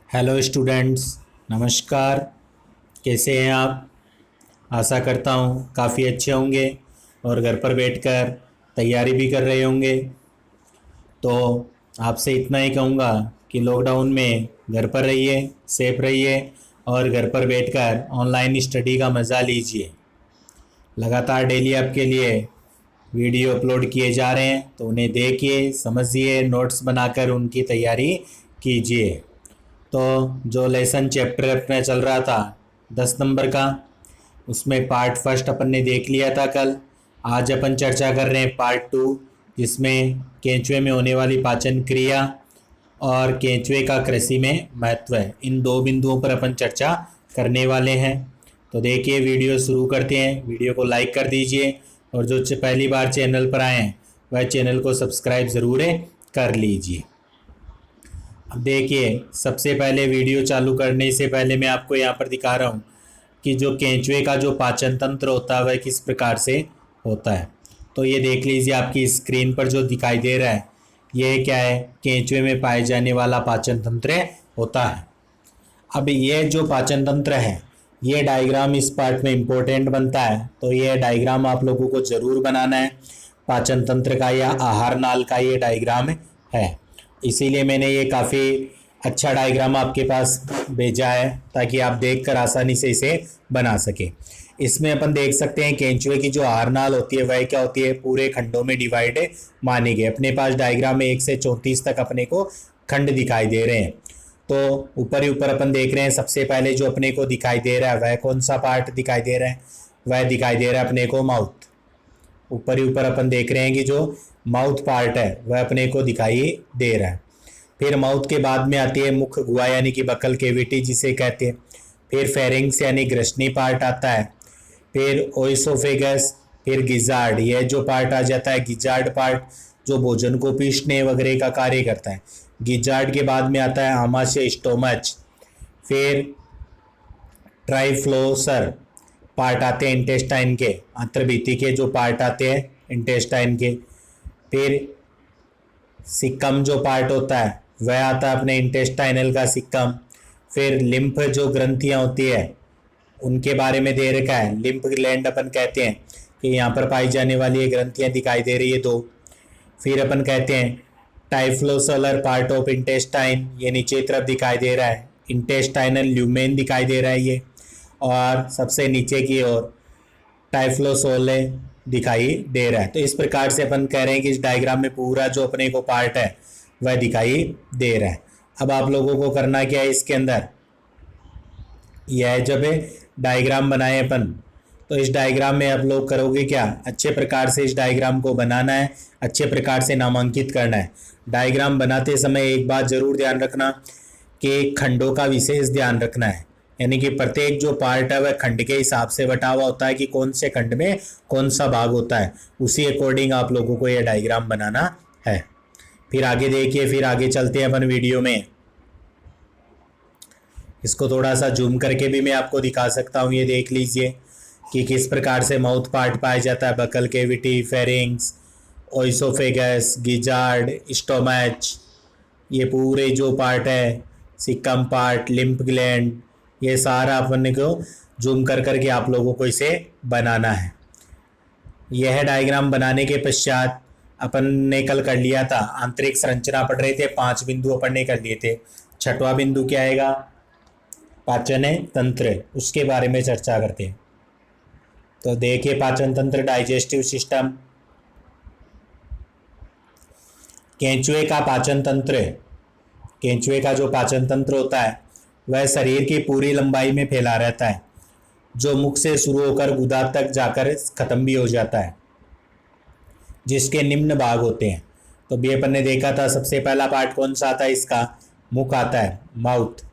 Hello students, नमस्कार। कैसे हैं आप? आशा करता हूँ काफ़ी अच्छे होंगे और घर पर बैठकर तैयारी भी कर रहे होंगे। तो आपसे इतना ही कहूँगा कि लॉकडाउन में घर पर रहिए, सेफ रहिए और घर पर बैठकर ऑनलाइन स्टडी का मज़ा लीजिए। लगातार डेली आपके लिए वीडियो अपलोड किए जा रहे हैं, तो उन्हें देखिए, समझिए, नोट्स बनाकर उनकी तैयारी कीजिए। तो जो लेसन चैप्टर अपना चल रहा था 10 नंबर का, उसमें पार्ट फर्स्ट अपन ने देख लिया था कल। आज अपन चर्चा कर रहे हैं पार्ट 2, जिसमें केंचुए में होने वाली पाचन क्रिया और केंचुए का कृषि में महत्व है। इन दो बिंदुओं पर अपन चर्चा करने वाले हैं। तो देखिए, वीडियो शुरू करते हैं। वीडियो को लाइक कर दीजिए और जो पहली बार चैनल पर आए हैं वह चैनल को सब्सक्राइब ज़रूर कर लीजिए। अब देखिए, सबसे पहले वीडियो चालू करने से पहले मैं आपको यहाँ पर दिखा रहा हूँ कि जो केंचुए का जो पाचन तंत्र होता है वह किस प्रकार से होता है। तो ये देख लीजिए, आपकी स्क्रीन पर जो दिखाई दे रहा है ये क्या है? केंचुए में पाए जाने वाला पाचन तंत्र होता है। अब ये जो पाचन तंत्र है, ये डायग्राम इस पार्ट में इम्पोर्टेंट बनता है, तो ये डायग्राम आप लोगों को ज़रूर बनाना है। पाचन तंत्र का या आहार नाल का ये डायग्राम है, इसीलिए मैंने ये काफ़ी अच्छा डायग्राम आपके पास भेजा है ताकि आप देखकर आसानी से इसे बना सके। इसमें अपन देख सकते हैं केंचुए की जो आहार नाल होती है वह क्या होती है? पूरे खंडों में डिवाइड मानी गई। अपने पास डायग्राम में 1 से 34 तक अपने को खंड दिखाई दे रहे हैं। तो ऊपर ही ऊपर अपन देख रहे हैं, सबसे पहले जो अपने को दिखाई दे रहा है वह कौन सा पार्ट दिखाई दे रहा है? वह दिखाई दे रहा है अपने को माउथ। ऊपर ही ऊपर अपन देख रहे हैं कि जो माउथ पार्ट है वह अपने को दिखाई दे रहा है। फिर माउथ के बाद में आती है मुख गुहा यानी कि बकल केविटी जिसे कहते हैं। फिर फेरिंग्स यानी ग्रसनी पार्ट आता है। फिर ओइसोफेगस, फिर गिजार्ड, यह जो पार्ट आ जाता है गिजार्ड पार्ट, जो भोजन को पीसने वगैरह का कार्य करता है। गिजार्ड के बाद में आता है आमाशय स्टोमच। फिर ट्राइफ्लोसर पार्ट आते हैं इंटेस्टाइन के, अंतर्भित्ति के जो पार्ट आते हैं इंटेस्टाइन के। फिर सिक्कम जो पार्ट होता है वह आता है अपने इंटेस्टाइनल का सिक्कम। फिर लिम्फ जो ग्रंथियां होती है उनके बारे में दे रखा है, लिम्फ ग्लैंड अपन कहते हैं कि यहाँ पर पाई जाने वाली ये ग्रंथियां दिखाई दे रही है 2। फिर अपन कहते हैं टाइफ्लोसोलर पार्ट ऑफ इंटेस्टाइन, ये नीचे तरफ दिखाई दे रहा है, इंटेस्टाइनल ल्यूमेन दिखाई दे रहा है ये। और सबसे नीचे की ओर टाइफ्लोसोले दिखाई दे रहा है। तो इस प्रकार से अपन कह रहे हैं कि इस डायग्राम में पूरा जो अपने को पार्ट है वह दिखाई दे रहा है। अब आप लोगों को करना क्या है इसके अंदर? यह जब डायग्राम बनाए अपन, तो इस डायग्राम में आप लोग करोगे क्या? अच्छे प्रकार से इस डायग्राम को बनाना है, अच्छे प्रकार से नामांकित करना है। डायग्राम बनाते समय एक बात जरूर ध्यान रखना कि खंडों का विशेष ध्यान रखना है, यानी कि प्रत्येक जो पार्ट है वह खंड के हिसाब से बटा हुआ होता है कि कौन से खंड में कौन सा भाग होता है, उसी अकॉर्डिंग आप लोगों को यह डायग्राम बनाना है। फिर आगे देखिए, फिर आगे चलते हैं अपन वीडियो में। इसको थोड़ा सा जूम करके भी मैं आपको दिखा सकता हूँ। ये देख लीजिए कि किस प्रकार से माउथ पार्ट पाया जाता है, buccal cavity, pharynx, oesophagus, gizzard, stomach, ये पूरे जो पार्ट है, सिक्कम पार्ट, लिम्फ ग्लैंड, ये सारा अपन को जूम कर करके आप लोगों को इसे बनाना है। यह डायग्राम बनाने के पश्चात अपन ने कल कर लिया था, आंतरिक संरचना पढ़ रहे थे, 5 बिंदु अपन ने कर लिए थे। 6वां बिंदु क्या आएगा? पाचन तंत्र, उसके बारे में चर्चा करते हैं। तो देखिए, पाचन तंत्र, डाइजेस्टिव सिस्टम। केंचुए का पाचन तंत्र, केंचुए का जो पाचन तंत्र होता है वह शरीर की पूरी लंबाई में फैला रहता है, जो मुख से शुरू होकर गुदा तक जाकर खत्म भी हो जाता है, जिसके निम्न भाग होते हैं। तो भी अपन ने देखा था, सबसे पहला पार्ट कौन सा आता है इसका? मुख आता है, माउथ।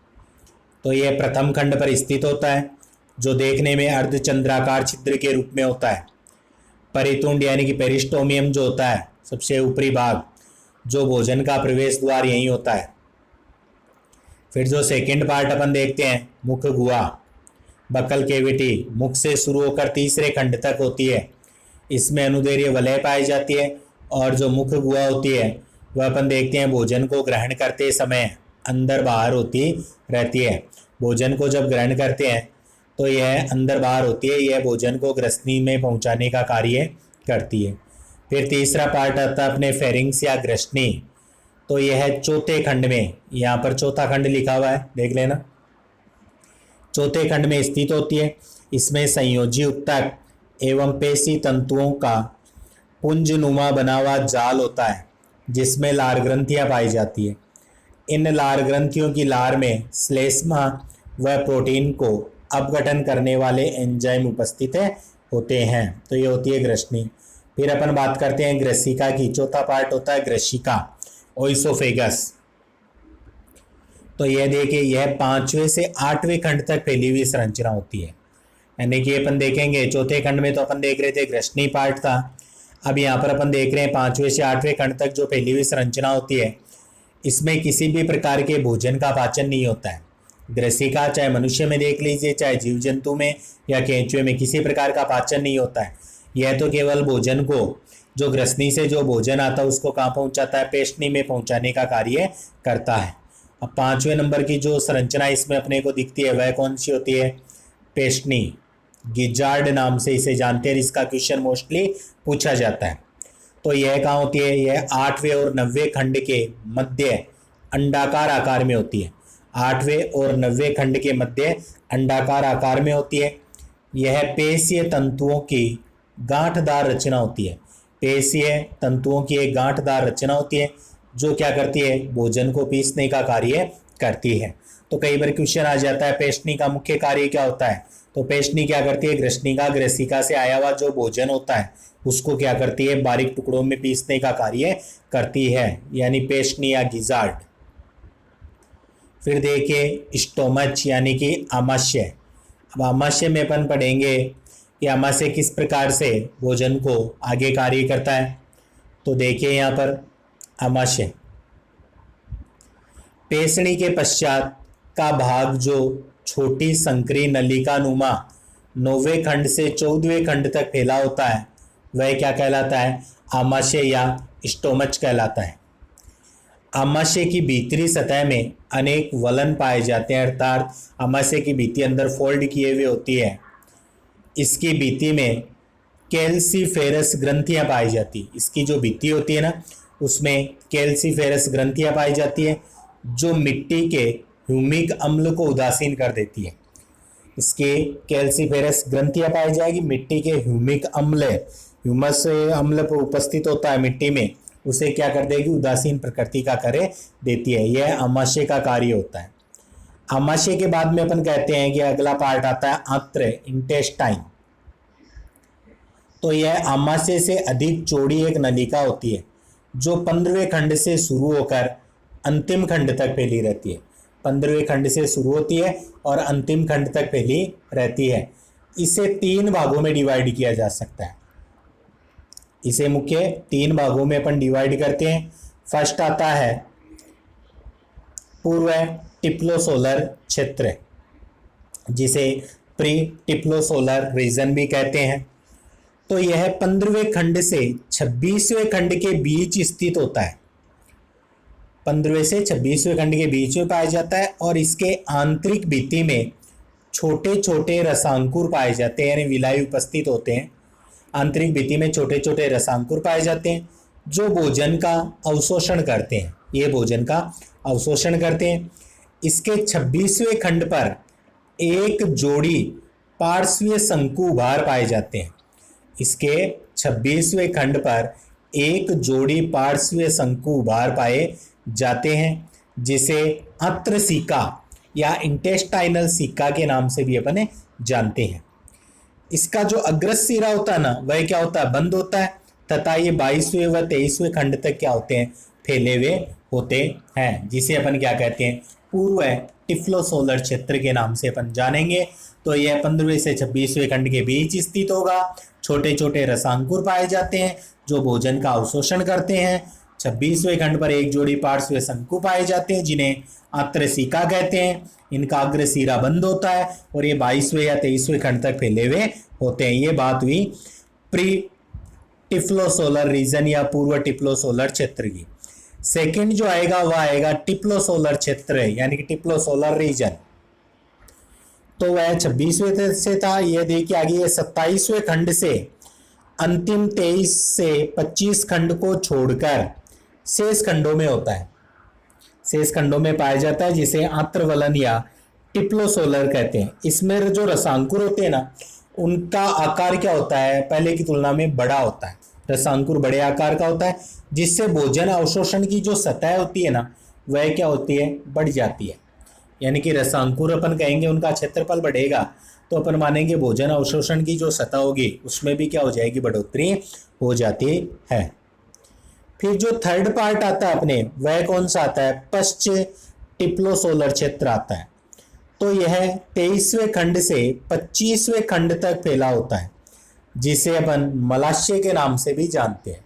तो यह प्रथम खंड पर स्थित होता है, जो देखने में अर्धचंद्राकार छिद्र के रूप में होता है। परितुंड यानी कि पेरिस्टोमियम जो होता है, सबसे ऊपरी भाग, जो भोजन का प्रवेश द्वार यही होता है। फिर जो सेकंड पार्ट अपन देखते हैं, मुख गुहा, बकल केविटी, मुख से शुरू होकर तीसरे खंड तक होती है। इसमें अनुदैर्घ्य वलय पाई जाती है, और जो मुख गुहा होती है वह अपन देखते हैं भोजन को ग्रहण करते समय अंदर बाहर होती रहती है। भोजन को जब ग्रहण करते हैं तो यह अंदर बाहर होती है, यह भोजन को ग्रसनी में पहुंचाने का कार्य करती है। फिर तीसरा पार्ट आता है अपने फेरिंग्स या ग्रसनी। तो यह चौथे खंड में, यहाँ पर चौथा खंड लिखा हुआ है, देख लेना, चौथे खंड में स्थित होती है। इसमें संयोजी उत्तक एवं पेशी तंतुओं का पुंजनुमा बना हुआ जाल होता है जिसमें लार ग्रंथियां पाई जाती है। इन लार ग्रंथियों की लार में श्लेष्मा व प्रोटीन को अपघटन करने वाले एंजाइम उपस्थित होते हैं। तो ये होती है ग्रसनी। फिर अपन बात करते हैं ग्रसिका की। चौथा पार्ट होता है ग्रसिका, ओइसोफेगस। तो यह देखिए, यह 5वें से 8वें खंड तक फैली हुई संरचना होती है। यानी कि अपन देखेंगे चौथे खंड में तो अपन देख रहे थे ग्रसनी पार्ट था, अब यहाँ पर अपन देख रहे हैं 5वें से 8वें खंड तक जो फैली हुई संरचना होती है। इसमें किसी भी प्रकार के भोजन का पाचन नहीं होता है। ग्रसिका चाहे मनुष्य में देख लीजिए, चाहे जीव जंतु में या केंचुए में, किसी प्रकार का पाचन नहीं होता है। यह तो केवल भोजन को, जो ग्रसनी से जो भोजन आता है उसको कहाँ पहुँचाता है, पेशनी में पहुँचाने का कार्य करता है। अब 5वें नंबर की जो संरचना इसमें अपने को दिखती है वह कौन सी होती है, पेशनी, गिजार्ड नाम से इसे जानते हैं। इसका क्वेश्चन मोस्टली पूछा जाता है। तो यह कहाँ होती है, यह 8वें और 9वें खंड के मध्य अंडाकार आकार में होती है। 8वें और 9वें खंड के मध्य अंडाकार आकार में होती है। यह पेशीय तंतुओं की गांठदार रचना होती है। पेशीय तंतुओं की एक गांठदार रचना होती है जो क्या करती है, भोजन को पीसने का कार्य करती है। तो कई बार क्वेश्चन आ जाता है पेशनी का मुख्य कार्य क्या होता है। तो पेशनी क्या करती है, ग्रसनिका ग्रसिका से आया हुआ जो भोजन होता है उसको क्या करती है, बारीक टुकड़ों में पीसने का कार्य करती है, यानी पेशनी या गिजार्ड। फिर देखिए स्टोमच यानी कि आमाशय। अब आमाशय में अपन पढ़ेंगे कि आमाशय किस प्रकार से भोजन को आगे कार्य करता है। तो देखिए यहाँ पर आमाशय पेशनी के पश्चात का भाग जो छोटी संकरी नलिका नुमा 9वें खंड से 14वें खंड तक फैला होता है वह क्या कहलाता है, आमाशय या स्टोमच कहलाता है। आमाशय की भीतरी सतह में अनेक वलन पाए जाते हैं, अर्थात आमाशय की भित्ति अंदर फोल्ड किए हुए होती है। इसकी भित्ति में कैल्सीफेरस ग्रंथियां पाई जाती, इसकी जो भित्ति होती है ना उसमें कैल्सीफेरस ग्रंथियां पाई जाती है जो मिट्टी के ह्यूमिक अम्ल को उदासीन कर देती है। इसके कैल्सीफेरस ग्रंथियां पाई जाएगी, मिट्टी के ह्यूमिक अम्ल, ह्यूमस अम्ल पर उपस्थित होता है मिट्टी में, उसे क्या कर देगी, उदासीन प्रकृति का कार्य देती है। यह आमाशय का कार्य होता है। आमाशय के बाद में अपन कहते हैं कि अगला पार्ट आता है आंत्र, इंटेस्टाइन। तो यह आमाशय से अधिक चौड़ी एक नलिका होती है जो 15वें खंड से शुरू होकर अंतिम खंड तक फैली रहती है। 15वें खंड से शुरू होती है और अंतिम खंड तक फैली रहती है। इसे 3 भागों में डिवाइड किया जा सकता है। इसे मुख्य 3 भागों में अपन डिवाइड करते हैं। फर्स्ट आता है पूर्व टिप्लोसोलर क्षेत्र, जिसे प्री टिप्लोसोलर रीजन भी कहते हैं। तो यह 15वें खंड से 26वें खंड के बीच स्थित होता है। 15वें से 26वें खंड के बीच में पाया जाता है और इसके आंतरिक भित्ति में छोटे छोटे रसांकुर पाए जाते हैं, यानी विलाई उपस्थित होते हैं। आंतरिक भित्ति में छोटे छोटे रसांकुर पाए जाते हैं जो भोजन का अवशोषण करते हैं। ये भोजन का अवशोषण करते हैं। इसके 26वें खंड पर एक जोड़ी पार्श्वीय शंकु उभार पाए जाते हैं। इसके 26वें खंड पर एक जोड़ी पार्श्वीय शंकु उभार पाए जाते हैं जिसे आंत्र सिका या इंटेस्टाइनल सिका के नाम से भी अपन जानते हैं। इसका जो अग्रस सिरा होता है ना वह क्या होता है, बंद होता है, तथा ये 22वें व 23वें खंड तक क्या होते हैं, फैले हुए होते हैं, जिसे अपन क्या कहते हैं, पूर्व टिफ्लोसोलर क्षेत्र के नाम से अपन जानेंगे। तो यह 15वें से 26वें खंड के बीच स्थित होगा। छोटे छोटे रसांकुर पाए जाते हैं जो भोजन का अवशोषण करते हैं। 26वें खंड पर एक जोड़ी पार्श्व शंकु पाए जाते हैं जिन्हें आंत्रसिका कहते हैं। इनका अग्र सिरा बंद होता है और ये 22वें या 23वें खंड तक फैले हुए होते हैं। ये बात हुई प्री टिफ्लोसोलर रीजन या पूर्व टिफ्लोसोलर क्षेत्र की। सेकंड जो आएगा वह आएगा टिप्लोसोलर क्षेत्र, यानी कि टिप्लोसोलर रीजन। तो वह 26वें से था। यह देखिए आगे ये 27वें खंड से अंतिम 23 से 25 खंड को छोड़कर शेष खंडों में होता है, शेष खंडों में पाया जाता है, जिसे आंत्रवलन या टिप्लोसोलर कहते हैं। इसमें जो रसांकुर होते हैं ना, उनका आकार क्या होता है, पहले की तुलना में बड़ा होता है। रसांकुर बड़े आकार का होता है, जिससे भोजन अवशोषण की जो सतह होती है ना, वह क्या होती है, बढ़ जाती है। यानी कि रसांकुर अपन कहेंगे उनका क्षेत्रफल बढ़ेगा, तो अपन मानेंगे भोजन अवशोषण की जो सतह होगी उसमें भी क्या हो जाएगी, बढ़ोतरी हो जाती है। फिर जो थर्ड पार्ट आता है अपने, वह कौन सा आता है, पश्च टिप्लोसोलर क्षेत्र आता है। तो यह 23वें खंड से 25वें खंड तक फैला होता है, जिसे अपन मलाशय के नाम से भी जानते हैं।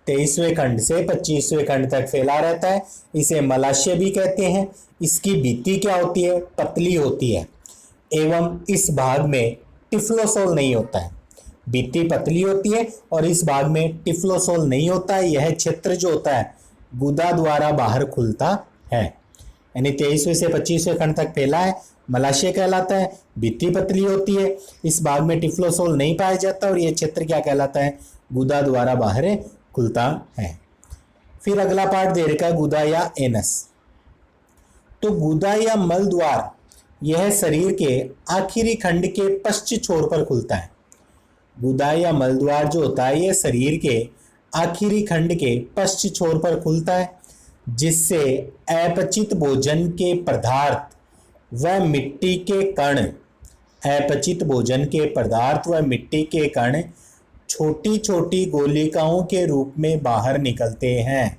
23वें खंड से 25वें खंड तक फैला रहता है, इसे मलाशय भी कहते हैं। इसकी भित्ति क्या होती है, पतली होती है, एवं इस भाग में टिफ्लोसोल नहीं होता है। भित्ति पतली होती है और इस भाग में टिफ्लोसोल नहीं होता है। यह क्षेत्र जो होता है गुदा द्वारा बाहर खुलता है, यानी 23वें से 25वें खंड तक फैला है, मलाशय कहलाता है। भित्ति पतली होती है, इस भाग में टिफ्लोसोल नहीं पाया जाता और यह क्षेत्र क्या कहलाता है, गुदा द्वारा बाहर खुलता है। फिर अगला पार्ट दे रखा है गुदा या एनस। तो गुदा या मल द्वार यह शरीर के आखिरी खंड के पश्चिम छोर पर खुलता है। गुदा या मल द्वार जो होता है यह शरीर के आखिरी खंड के पश्चिम छोर पर खुलता है, जिससे अपचित भोजन के पदार्थ व मिट्टी के कण, अपचित भोजन के पदार्थ व मिट्टी के कण छोटी छोटी गोलिकाओं के रूप में बाहर निकलते हैं,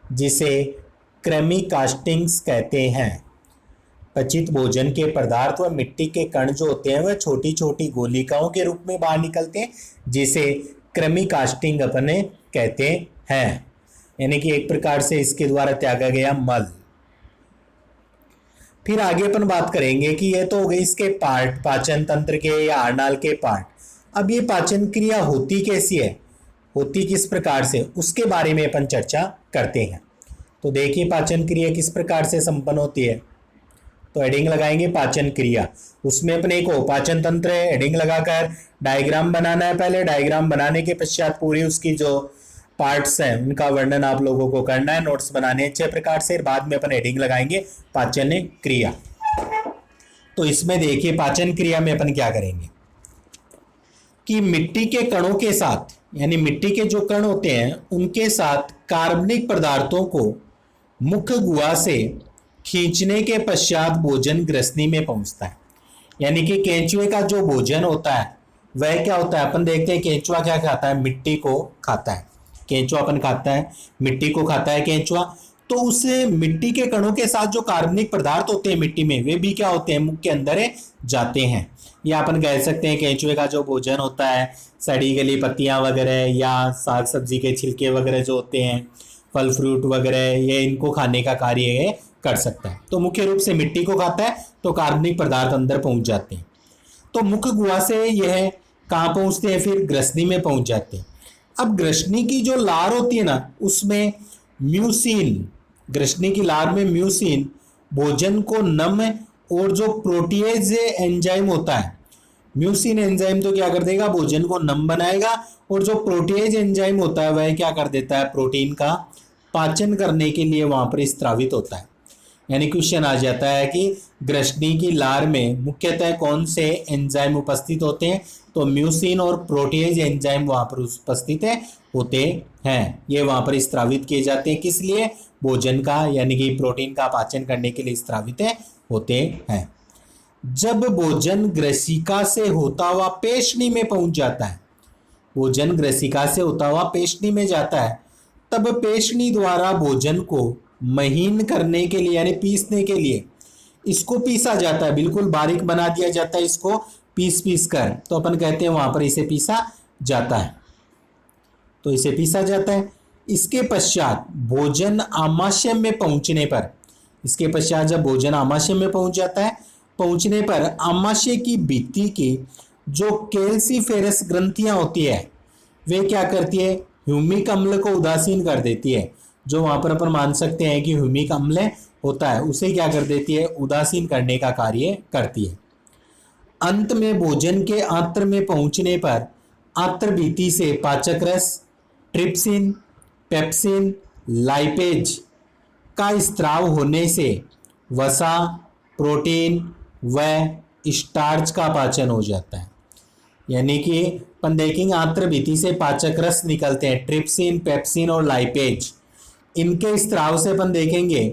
जिसे कृमि कास्टिंग्स कहते हैं। पचित भोजन के पदार्थ व मिट्टी के कण जो होते हैं वह छोटी छोटी गोलिकाओं के रूप में बाहर निकलते हैं, जिसे कृमि कास्टिंग अपने कहते हैं। यानी कि एक प्रकार से इसके द्वारा त्यागा गया मल। फिर आगे अपन बात करेंगे कि यह तो हो गई इसके पार्ट, पाचन तंत्र के या आरनाल के पार्ट। अब ये पाचन क्रिया होती कैसी है, होती किस प्रकार से, उसके बारे में अपन चर्चा करते हैं। तो देखिए पाचन क्रिया किस प्रकार से संपन्न होती है। तो हेडिंग लगाएंगे पाचन क्रिया, उसमें अपने को पाचन तंत्र है, हेडिंग लगाकर डायग्राम बनाना है। पहले डायग्राम बनाने के पश्चात पूरी उसकी जो पार्ट्स हैं उनका वर्णन आप लोगों को करना है, नोट्स बनाने हैं अच्छे प्रकार से। बाद में अपन हेडिंग लगाएंगे पाचन क्रिया। तो इसमें देखिए पाचन क्रिया में अपन क्या करेंगे कि मिट्टी के कणों के साथ, यानी मिट्टी के जो कण होते हैं उनके साथ कार्बनिक पदार्थों को मुख्य गुहा से खींचने के पश्चात भोजन ग्रसनी में पहुंचता है। यानी कि केंचुए का जो भोजन होता है वह क्या होता है, अपन देखते हैं केंचुआ क्या खाता है, मिट्टी को खाता है। केंचुआ अपन खाता है, मिट्टी को खाता है केंचुआ। तो उस मिट्टी के कणों के साथ जो कार्बनिक पदार्थ होते हैं मिट्टी में, वे भी क्या होते हैं, मुख के अंदर जाते हैं। या अपन कह सकते हैं केंचुए का जो भोजन होता है, सड़ी गली पत्तियां वगैरह या साग सब्जी के छिलके वगैरह जो होते हैं, फल फ्रूट वगैरह, ये इनको खाने का कार्य ये कर सकता है। तो मुख्य रूप से मिट्टी को खाता है, तो कार्बनिक पदार्थ अंदर पहुंच जाते हैं। तो मुख्य गुहा से यह कहाँ पहुंचते हैं, फिर ग्रसनी में पहुंच जाते हैं। अब ग्रसनी की जो लार होती है ना, उसमें म्यूसिन, ग्रसनी की लार में म्यूसिन भोजन को नम और जो प्रोटीएज एंजाइम होता है, म्यूसिन एंजाइम तो क्या कर देगा, भोजन को नम बनाएगा, और जो प्रोटीएज एंजाइम होता है वह क्या कर देता है, प्रोटीन का पाचन करने के लिए वहां पर स्त्रावित होता है। यानी क्वेश्चन आ जाता है कि ग्रसनी की लार में मुख्यतः कौन से एंजाइम उपस्थित होते हैं, तो म्यूसिन और प्रोटीएज एंजाइम वहां पर उपस्थित होते हैं। ये वहां पर स्त्रावित किए जाते हैं, किस लिए, भोजन का यानी कि प्रोटीन का पाचन करने के लिए स्त्रावित होते हैं। जब भोजन ग्रसिका से होता हुआ पेशनी में पहुंच जाता है, भोजन ग्रसिका से होता हुआ पेशनी में जाता है, तब पेशनी द्वारा भोजन को महीन करने के लिए यानी पीसने के लिए इसको पीसा जाता है, बिल्कुल बारीक बना दिया जाता है इसको पीस कर। तो अपन कहते हैं वहां पर इसे पीसा जाता है, तो इसे पीसा जाता है। इसके पश्चात भोजन आमाशय में पहुंचने पर, इसके पश्चात जब भोजन आमाशय में पहुंच जाता है, पहुंचने पर आमाशय की भित्ति की जो कैल्सीफेरस ग्रंथियां होती है वे क्या करती है, ह्यूमिक अम्ल को उदासीन कर देती है। जो वहां पर अपन मान सकते हैं कि ह्यूमिक अम्ल होता है, उसे क्या कर देती है, उदासीन करने का कार्य करती है। अंत में भोजन के आंत्र में पहुंचने पर आंत्र भित्ति से पाचक रस, ट्रिप्सिन, पेप्सिन, लाइपेज का स्त्राव होने से वसा, प्रोटीन व स्टार्च का पाचन हो जाता है। यानी कि अपन देखेंगे आंत्र भित्ति से पाचक रस निकलते हैं, ट्रिप्सिन, पेप्सिन और लाइपेज। इनके स्त्राव से अपन देखेंगे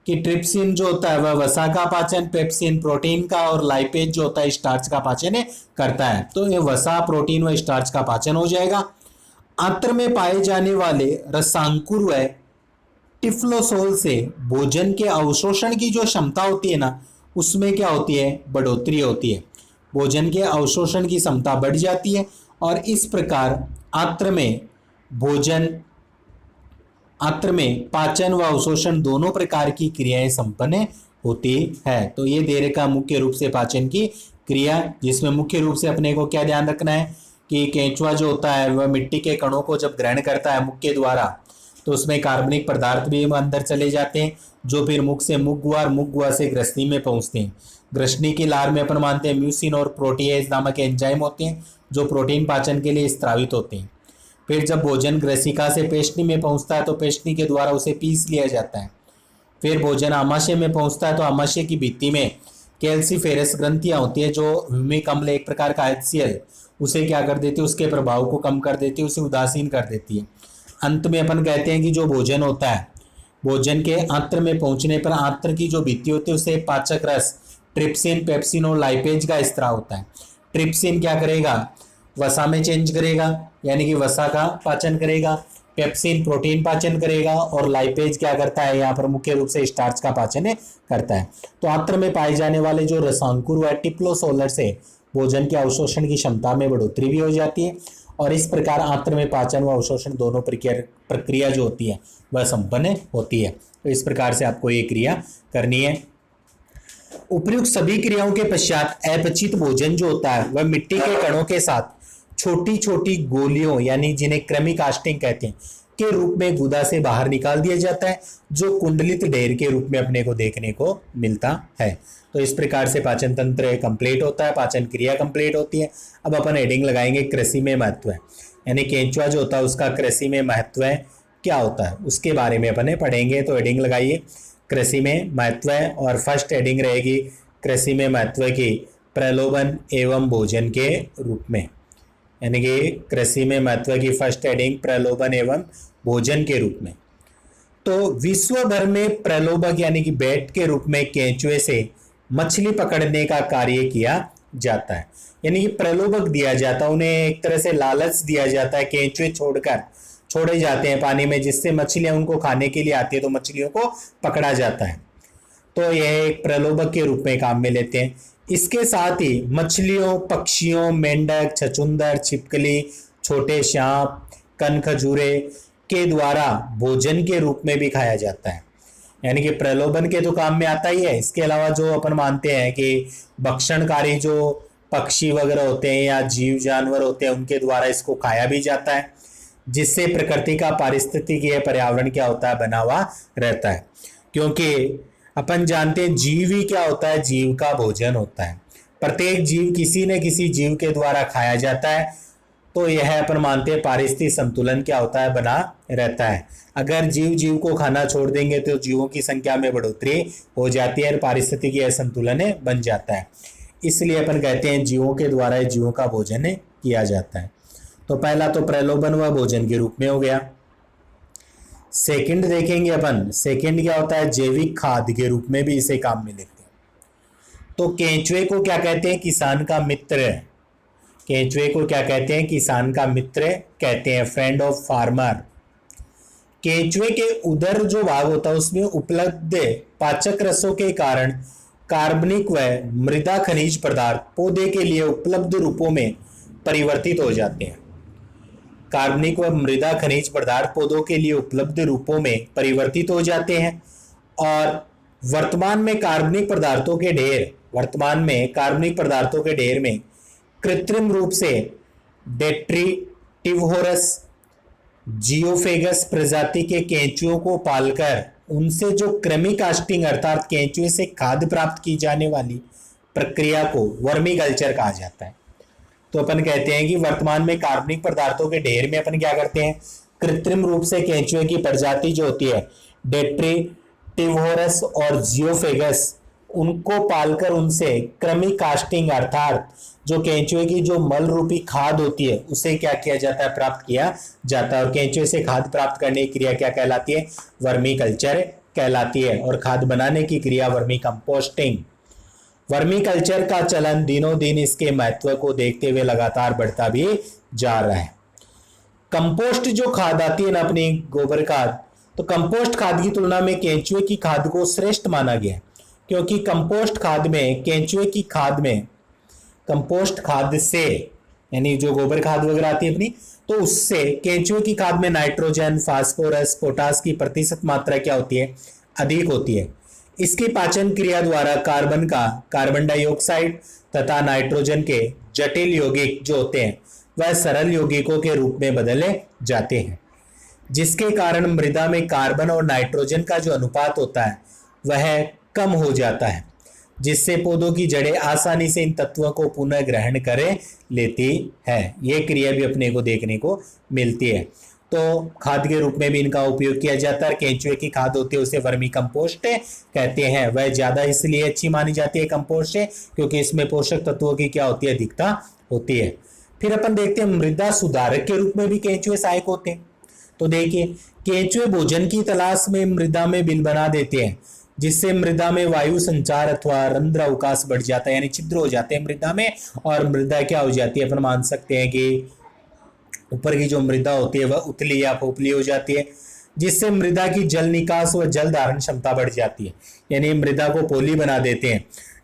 कि ट्रिप्सिन जो होता है वह वसा का पाचन, पेप्सिन प्रोटीन का और लाइपेज जो होता है स्टार्च का पाचन करता है। तो ये वसा, प्रोटीन व स्टार्च का पाचन हो जाएगा। आंत्र में पाए जाने वाले रसांकुर व टिफ्लोसोल से भोजन के अवशोषण की जो क्षमता होती है ना, उसमें क्या होती है, बढ़ोतरी होती है। भोजन के अवशोषण की क्षमता बढ़ जाती है और इस प्रकार आंत्र में पाचन व अवशोषण दोनों प्रकार की क्रियाएं संपन्न होती है। तो ये दे रखा मुख्य रूप से पाचन की क्रिया, जिसमें मुख्य रूप से अपने को क्या ध्यान रखना है कि केंचुआ जो होता है वह मिट्टी के कणों को जब ग्रहण करता है मुख के द्वारा, तो उसमें कार्बनिक पदार्थ भी अंदर चले जाते हैं, जो फिर मुख से मुख गुहा से ग्रसनी में पहुंचते हैं। ग्रसनी की लार में अपन मानते हैं म्यूसिन और प्रोटीएज नामक एंजाइम होते हैं, जो प्रोटीन पाचन के लिए स्त्रावित होते हैं। फिर जब भोजन ग्रसिका से पेशनी में पहुंचता है तो पेशनी के द्वारा उसे पीस लिया जाता है। फिर भोजन आमाशय में पहुंचता है तो आमाशय की भित्ति में कैल्सीफेरस ग्रंथियां होती है, जो ह्यूमिक अम्ल एक प्रकार का HCl उसे क्या कर देती है, उसके प्रभाव को कम कर देती है, उसे उदासीन कर देती है। अंत में अपन कहते हैं कि जो भोजन होता है, भोजन के आंत्र में पहुंचने पर आंत्र की जो भित्ति होती है उसे पाचक रस, ट्रिप्सिन, पेप्सिन और लाइपेज का स्त्राव होता है। ट्रिप्सिन क्या करेगा, वसा में चेंज करेगा, यानी कि वसा का पाचन करेगा। पेप्सिन प्रोटीन पाचन करेगा और लाइपेज क्या करता है, यहाँ पर मुख्य रूप से स्टार्च का पाचन करता है। तो आंत्र में पाए जाने वाले जो रसांकुर व टिप्लोसोलर से भोजन के अवशोषण की क्षमता में बढ़ोतरी भी हो जाती है और इस प्रकार आंत्र में पाचन व अवशोषण दोनों प्रक्रिया जो होती है वह संपन्न होती है। तो इस प्रकार से आपको ये क्रिया करनी है। उपयुक्त सभी क्रियाओं के पश्चात अपचित भोजन जो होता है वह मिट्टी के कणों के साथ छोटी छोटी गोलियों, यानी जिन्हें क्रमी कास्टिंग कहते हैं, के रूप में गुदा से बाहर निकाल दिया जाता है, जो कुंडलित ढेर के रूप में अपने को देखने को मिलता है। तो इस प्रकार से पाचन तंत्र कंप्लीट होता है, पाचन क्रिया कंप्लीट होती है। अब अपन हेडिंग लगाएंगे कृषि में महत्व है, यानी केंचुआ जो होता है उसका कृषि में महत्व है क्या होता है, उसके बारे में अपन पढ़ेंगे। तो हेडिंग लगाइए कृषि में महत्व है और फर्स्ट हेडिंग रहेगी कृषि में महत्व की प्रलोभन एवं भोजन के रूप में, यानी कि कृषि में महत्व की फर्स्ट हेडिंग प्रलोभन एवं भोजन के रूप में। तो विश्व भर में प्रलोभक यानी कि बैट के रूप में केंचुए से मछली पकड़ने का कार्य किया जाता है, यानी कि प्रलोभक दिया जाता है, उन्हें एक तरह से लालच दिया जाता है। केंचुए छोड़े जाते हैं पानी में, जिससे मछलियां उनको खाने के लिए आती है, तो मछलियों को पकड़ा जाता है। तो यह एक प्रलोभक के रूप में काम में लेते हैं। इसके साथ ही मछलियों, पक्षियों, मेंढक, छछूंदर, छिपकली, छोटे सांप, कनखजूरे के द्वारा भोजन के रूप में भी खाया जाता है, यानी कि प्रलोभन के तो काम में आता ही है। इसके अलावा जो अपन मानते हैं कि भक्षणकारी जो पक्षी वगैरह होते हैं या जीव जानवर होते हैं, उनके द्वारा इसको खाया भी जाता है, जिससे प्रकृति का पारिस्थितिकीय पर्यावरण क्या होता है, बना हुआ रहता है। क्योंकि अपन जानते हैं जीव ही क्या होता है, जीव का भोजन होता है। प्रत्येक जीव किसी न किसी जीव के द्वारा खाया जाता है, तो यह अपन मानते हैं पारिस्थितिक संतुलन क्या होता है, बना रहता है। अगर जीव को खाना छोड़ देंगे तो जीवों की संख्या में बढ़ोतरी हो जाती है और पारिस्थितिकीय संतुलन बन जाता है। इसलिए अपन कहते हैं जीवों के द्वारा जीवों का भोजन किया जाता है। तो पहला तो प्रलोभन व भोजन के रूप में हो गया। सेकंड देखेंगे अपन, सेकंड क्या होता है, जैविक खाद्य के रूप में भी इसे काम में लेते हैं। तो केंचुए को क्या कहते हैं, किसान का मित्र। केंचुए को क्या कहते हैं, किसान का मित्र कहते हैं, फ्रेंड ऑफ फार्मर। केंचुए के उदर जो भाग होता है उसमें उपलब्ध पाचक रसों के कारण कार्बनिक व मृदा खनिज पदार्थ पौधे के लिए उपलब्ध रूपों में परिवर्तित हो जाते हैं। कार्बनिक व मृदा खनिज पदार्थ पौधों के लिए उपलब्ध रूपों में परिवर्तित हो जाते हैं और वर्तमान में कार्बनिक पदार्थों के ढेर में कृत्रिम रूप से डेट्रीटिवोरस जियोफेगस प्रजाति के केंचुओं को पालकर उनसे जो कृमि कास्टिंग अर्थात केंचुए से खाद्य प्राप्त की जाने वाली प्रक्रिया को वर्मी कल्चर कहा जाता है। तो अपन कहते हैं कि वर्तमान में कार्बनिक पदार्थों के ढेर में अपन क्या करते हैं, कृत्रिम रूप से केंचुए की प्रजाति जो होती है डेट्रीटिवोरस और जियोफेगस, उनको पालकर उनसे कृमि कास्टिंग अर्थात जो केंचुए की जो मल रूपी खाद होती है उसे क्या किया जाता है, प्राप्त किया जाता है। और केंचुए से खाद प्राप्त करने की क्रिया क्या कहलाती है, वर्मी कल्चर कहलाती है। और खाद बनाने की क्रिया वर्मी कंपोस्टिंग। वर्मी कल्चर का चलन दिनों दिन इसके महत्व को देखते हुए लगातार बढ़ता भी जा रहा है। कंपोस्ट जो खाद आती है ना अपनी गोबर खाद, तो कंपोस्ट खाद की तुलना में केंचुए की खाद को श्रेष्ठ माना गया, क्योंकि कंपोस्ट खाद में केंचुए की खाद में कंपोस्ट खाद से यानी जो गोबर खाद वगैरह आती है अपनी, तो उससे केंचुए की खाद में नाइट्रोजन, फास्फोरस, पोटास की प्रतिशत मात्रा क्या होती है, अधिक होती है। इसकी पाचन क्रिया द्वारा कार्बन का कार्बन डाइऑक्साइड तथा नाइट्रोजन के जटिल यौगिक जो होते हैं वह सरल यौगिकों के रूप में बदले जाते हैं, जिसके कारण मृदा में कार्बन और नाइट्रोजन का जो अनुपात होता है वह कम हो जाता है, जिससे पौधों की जड़ें आसानी से इन तत्वों को पुनः ग्रहण कर लेती है। यह क्रिया भी अपने को देखने को मिलती है। तो खाद के रूप में भी इनका उपयोग किया जाता है। केंचुए की खाद होती है उसे वर्मी कंपोस्ट कहते हैं। वह ज्यादा इसलिए अच्छी मानी जाती है कंपोस्ट से क्योंकि इसमें पोषक तत्वों की क्या होती है, अधिकता होती है। फिर अपन देखते हैं मृदा सुधारक के रूप में भी केंचुए सहायक होते हैं। तो देखिए, केंचुए भोजन की तलाश में मृदा में बिल बना देते हैं, जिससे मृदा में वायु संचार अथवा रंध्र अवकाश बढ़ जाता है, यानी छिद्र हो जाते हैं मृदा में, और मृदा क्या हो जाती है, अपन मान सकते हैं कि ऊपर की जो मृदा होती है वह उथली या खोखली हो जाती है, जिससे मृदा की जल निकास व जल धारण क्षमता बढ़ जाती है। यानी मृदा को पोली बना देते हैं,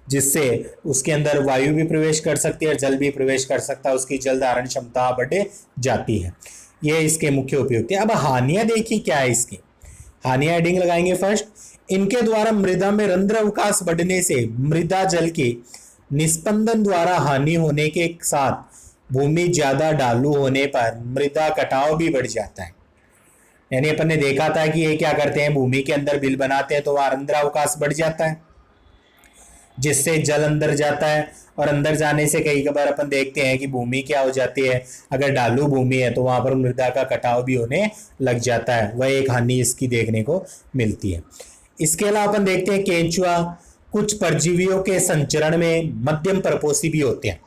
जिससे उसके अंदर वायु भी प्रवेश कर सकती है और जल भी प्रवेश कर सकता है, उसकी जल धारण क्षमता बढ़ जाती है। ये इसके मुख्य उपयोग थे। अब हानियां देखिए क्या है इसकी। हानियां हेडिंग लगाएंगे फर्स्ट। इनके द्वारा मृदा में रंध्र अवकाश बढ़ने से मृदा जल की निस्पंदन द्वारा हानि होने के साथ भूमि ज्यादा ढालू होने पर मृदा कटाव भी बढ़ जाता है। यानी अपन ने देखा था कि ये क्या करते हैं, भूमि के अंदर बिल बनाते हैं तो वहां रंध्र अवकाश बढ़ जाता है, जिससे जल अंदर जाता है, और अंदर जाने से कई बार अपन देखते हैं कि भूमि क्या हो जाती है, अगर ढालू भूमि है तो वहां पर मृदा का कटाव भी होने लग जाता है। वह एक हानि इसकी देखने को मिलती है। इसके अलावा अपन देखते हैं केंचुआ कुछ परजीवियों के संचरण में मध्यम परपोषी भी होते हैं।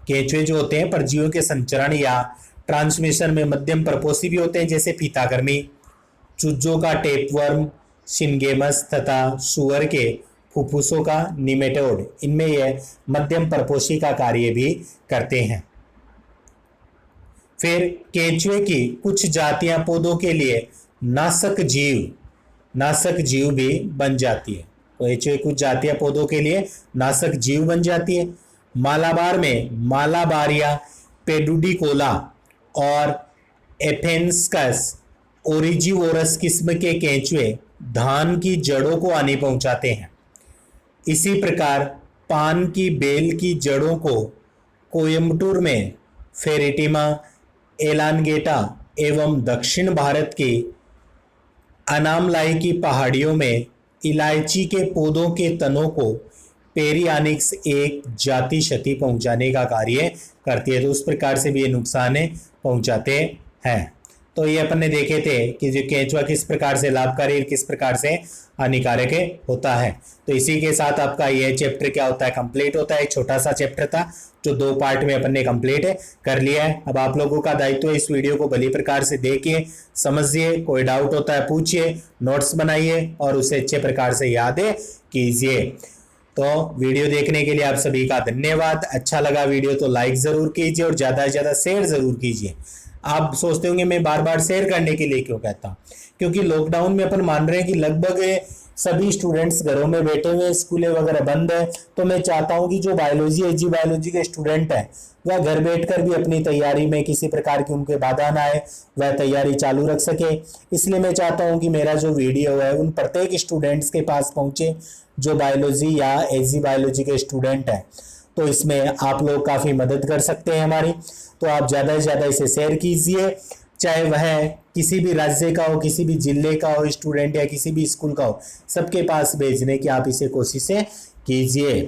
केंचुए जो होते हैं परजीवियों के संचरण या ट्रांसमिशन में मध्यम परपोषी भी होते हैं, जैसे फीताकृमि, चूजों का टेपवर्म, सिनगेमस तथा सुअर के फुफ्फुसों का निमेटोड, इनमें यह मध्यम परपोषी का कार्य भी करते हैं। फिर केंचुए की कुछ जातियां पौधों के लिए नाशक जीव भी बन जाती है। तो केंचुए कुछ जातियां पौधों के लिए नाशक जीव बन जाती है। मालाबार में मालाबारिया पेडुडिकोला और एफेंस्कस ओरिजिवोरस किस्म के केंचुए धान की जड़ों को हानि पहुंचाते हैं। इसी प्रकार पान की बेल की जड़ों को कोयम्बटूर में फेरेटिमा एलानगेटा एवं दक्षिण भारत की अनामलाई की पहाड़ियों में इलायची के पौधों के तनों को पेरियानिक्स एक जाति क्षति पहुंचाने का कार्य करती है। तो उस प्रकार से भी ये नुकसान पहुंचाते हैं। तो ये अपन ने देखे थे कि जो केंचुआ किस प्रकार से लाभकारी और किस प्रकार से हानिकारक होता है। तो इसी के साथ आपका ये चैप्टर क्या होता है, कंप्लीट होता है। एक छोटा सा चैप्टर था जो 2 पार्ट में अपन ने कंप्लीट कर लिया है। अब आप लोगों का दायित्व है इस वीडियो को भली प्रकार से देखिए, समझिए, कोई डाउट होता है पूछिए, नोट्स बनाइए और उसे अच्छे प्रकार से याद कीजिए। तो वीडियो देखने के लिए आप सभी का धन्यवाद। अच्छा लगा वीडियो तो लाइक जरूर कीजिए और ज्यादा से ज्यादा शेयर जरूर कीजिए। आप सोचते होंगे मैं बार बार शेयर करने के लिए क्यों कहता हूँ, क्योंकि लॉकडाउन में अपन मान रहे हैं कि लगभग सभी स्टूडेंट्स घरों में बैठे हुए, स्कूलें वगैरह बंद है। तो मैं चाहता हूं कि जो बायोलॉजी एजी बायोलॉजी के स्टूडेंट हैं वह घर बैठकर भी अपनी तैयारी में किसी प्रकार की उनके बाधा ना आए, वह तैयारी चालू रख सके। इसलिए मैं चाहता हूं कि मेरा जो वीडियो है उन प्रत्येक स्टूडेंट्स के पास पहुंचे जो बायोलॉजी या एजी बायोलॉजी के स्टूडेंट हैं। तो इसमें आप लोग काफ़ी मदद कर सकते हैं हमारी। तो आप ज़्यादा से ज़्यादा इसे शेयर कीजिए चाहे वह किसी भी राज्य का हो, किसी भी जिले का हो स्टूडेंट या किसी भी स्कूल का हो, सबके पास भेजने की आप इसे कोशिशें कीजिए।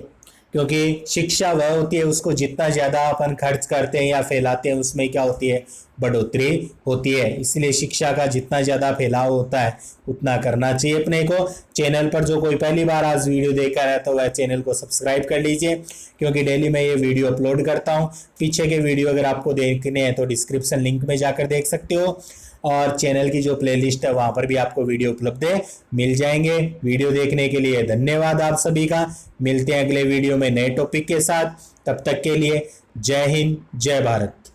क्योंकि शिक्षा वह होती है, उसको जितना ज़्यादा अपन खर्च करते हैं या फैलाते हैं उसमें क्या होती है, बढ़ोतरी होती है। इसलिए शिक्षा का जितना ज़्यादा फैलाव होता है उतना करना चाहिए अपने को। चैनल पर जो कोई पहली बार आज वीडियो देख रहा है तो वह चैनल को सब्सक्राइब कर लीजिए, क्योंकि डेली मैं ये वीडियो अपलोड करता हूँ। पीछे के वीडियो अगर आपको देखने हैं तो डिस्क्रिप्शन लिंक में जाकर देख सकते हो, और चैनल की जो प्लेलिस्ट है वहां पर भी आपको वीडियो उपलब्ध मिल जाएंगे। वीडियो देखने के लिए धन्यवाद आप सभी का। मिलते हैं अगले वीडियो में नए टॉपिक के साथ। तब तक के लिए जय हिंद, जय भारत।